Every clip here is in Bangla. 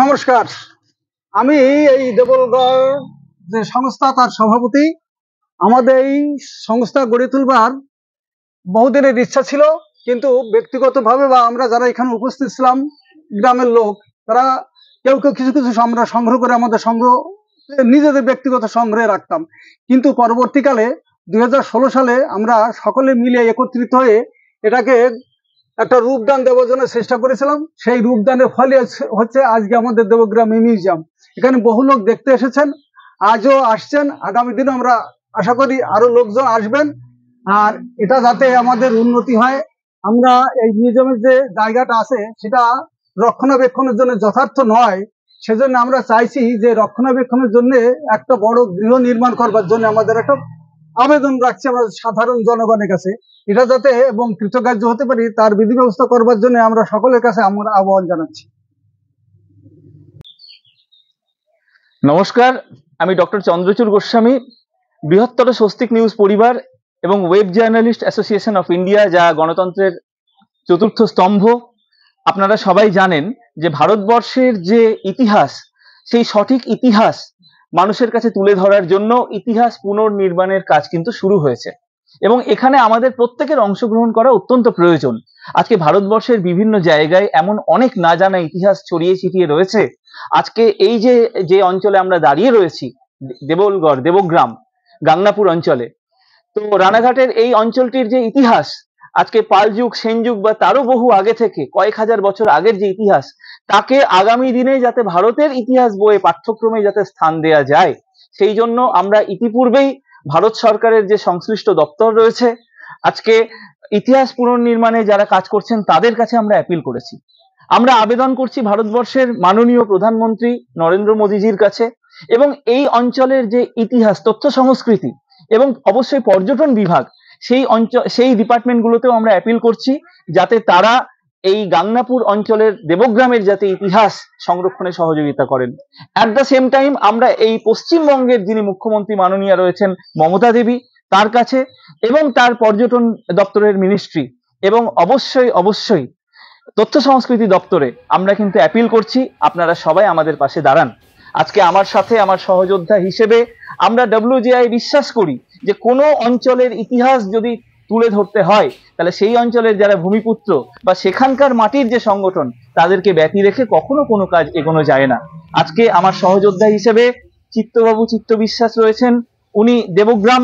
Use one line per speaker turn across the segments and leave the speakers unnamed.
নমস্কার। আমি এই দেবলগড় যে সংস্থা তার সভাপতি। আমাদের এই সংস্থা গড়ে তুলবার বহুদিনের ইচ্ছা ছিল, কিন্তু ব্যক্তিগতভাবে বা আমরা যারা এখানে উপস্থিত ছিলাম গ্রামের লোক, তারা কেউ কেউ কিছু কিছু আমরা সংগ্রহ করে আমাদের সংগ্রহ নিজেদের ব্যক্তিগত সংগ্রহে রাখতাম। কিন্তু পরবর্তীকালে 2016 সালে আমরা সকলে মিলে একত্রিত হয়ে এটাকে একটা রূপদান দেওয়ার জন্য চেষ্টা করেছিলাম। সেই রূপদানের ফলে হচ্ছে আজকে আমাদের দেবগ্রাম মিউজিয়াম। এখানে বহু লোক দেখতে এসেছেন, আজও আসছেন, আগামী দিনে আমরা আশা করি আরো লোকজন আসবেন। আর এটা যাতে আমাদের উন্নতি হয়, আমরা এই মিউজিয়ামের যে জায়গাটা আছে সেটা রক্ষণাবেক্ষণের জন্য যথার্থ নয়, সেজন্য আমরা চাইছি যে রক্ষণাবেক্ষণের জন্য একটা বড় গৃহ নির্মাণ করবার জন্য আমাদের একটা আবেদন রাখছি আমরা সাধারণ জনগণের কাছে। এটা যাতে এবং কৃতকার্য হতে পারি তার বিধি ব্যবস্থা করবার জন্য আমরা সকলের কাছে আমরা আহ্বান জানাচ্ছি।
নমস্কার, আমি ডক্টর চন্দ্রচূড় গোস্বামী, বৃহত্তর স্বস্তিক নিউজ পরিবার এবং web journalist association of India, যা গণতন্ত্রের চতুর্থ স্তম্ভ। আপনারা সবাই জানেন যে ভারতবর্ষের যে ইতিহাস, সেই সঠিক ইতিহাস মানুষের কাছে তুলে ধরার জন্য ইতিহাস পুনর্নির্মাণের কাজ কিন্তু শুরু হয়েছে এবং এখানে আমাদের প্রত্যেকের অংশগ্রহণ করা অত্যন্ত প্রয়োজন। আজকে ভারতবর্ষের বিভিন্ন জায়গায় এমন অনেক না জানা ইতিহাস ছড়িয়ে ছিটিয়ে রয়েছে। আজকে এই যে অঞ্চলে আমরা দাঁড়িয়ে রয়েছি, দেবলগড়, দেবগ্রাম, গাংনাপুর অঞ্চলে, তো রানাঘাটের এই অঞ্চলটির যে ইতিহাস, আজকে পাল যুগ, সেন যুগ বা তারও বহু আগে থেকে কয়েক হাজার বছর আগের যে ইতিহাস, তাকে আগামী দিনে যাতে ভারতের ইতিহাস বইয়ে পাঠ্যক্রমে যাতে স্থান দেয়া যায়, সেই জন্য আমরা ইতিপূর্বেই ভারত সরকারের যে সংশ্লিষ্ট দপ্তর রয়েছে, আজকে ইতিহাস পুনর্নির্মাণে যারা কাজ করছেন তাদের কাছে আমরা অ্যাপিল করেছি। আমরা আবেদন করছি ভারতবর্ষের মাননীয় প্রধানমন্ত্রী নরেন্দ্র মোদীজির কাছে, এবং এই অঞ্চলের যে ইতিহাস, তথ্য সংস্কৃতি এবং অবশ্যই পর্যটন বিভাগ, সেই ডিপার্টমেন্টগুলোতেও আমরা অ্যাপিল করছি যাতে তারা এই গাংনাপুর অঞ্চলের দেবগ্রামের যাতে ইতিহাস সংরক্ষণে সহযোগিতা করেন। অ্যাট দ্য সেম টাইম আমরা এই পশ্চিমবঙ্গের যিনি মুখ্যমন্ত্রী মাননীয়া রয়েছেন মমতা দেবী, তার কাছে এবং তার পর্যটন দপ্তরের মিনিস্ট্রি এবং অবশ্যই তথ্য সংস্কৃতি দপ্তরে আমরা কিন্তু অ্যাপিল করছি আপনারা সবাই আমাদের পাশে দাঁড়ান। আজকে আমার সাথে আমার সহযোদ্ধা হিসেবে আমরা WGI বিশ্বাস করি যে কোনো অঞ্চলের ইতিহাস যদি তুলে ধরতে হয়, তাহলে সেই অঞ্চলের যারা ভূমিপুত্র বা সেখানকার মাটির যে সংগঠন, তাদেরকে ব্যতি রেখে কখনো কোনো কাজ এগোনো যায় না। আজকে আমার সহযোদ্ধা হিসেবে চিত্তবাবু চিত্ত বিশ্বাস রয়েছেন, উনি দেবগ্রাম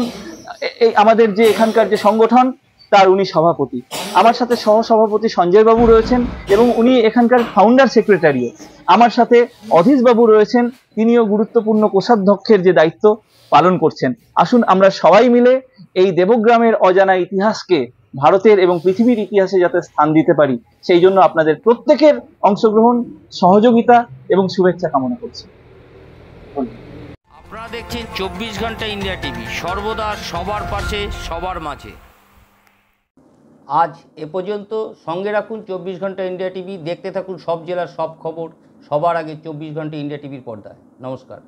এই আমাদের যে এখানকার যে সংগঠন তার উনি সভাপতি। আমার সাথে সহসভাপতি সঞ্জয় বাবু রয়েছেন এবং উনি এখানকার ফাউন্ডার সেক্রেটারিও। আমার সাথে অধীশ বাবু রয়েছেন, তিনিও গুরুত্বপূর্ণ কোষাধ্যক্ষের যে দায়িত্ব পালন করছেন। আসুন আমরা সবাই মিলে এই দেবগ্রামের অজানা ইতিহাসকে ভারতের এবং পৃথিবীর ইতিহাসে যাতে স্থান দিতে পারি, সেই জন্য আপনাদের প্রত্যেকের অংশগ্রহণ, সহযোগিতা এবং শুভেচ্ছা কামনা করছি।
আপনারা দেখছেন 24 ঘন্টা ইন্ডিয়া টিভি, সর্বদা সবার পাশে, সবার মাঝে। আজ এ পর্যন্ত। সঙ্গে রাখুন 24 ঘন্টা ইন্ডিয়া টিভি। দেখতে থাকুন সব জেলার সব খবর সবার আগে 24 ঘন্টা ইন্ডিয়া টিভির পর্দায়। নমস্কার।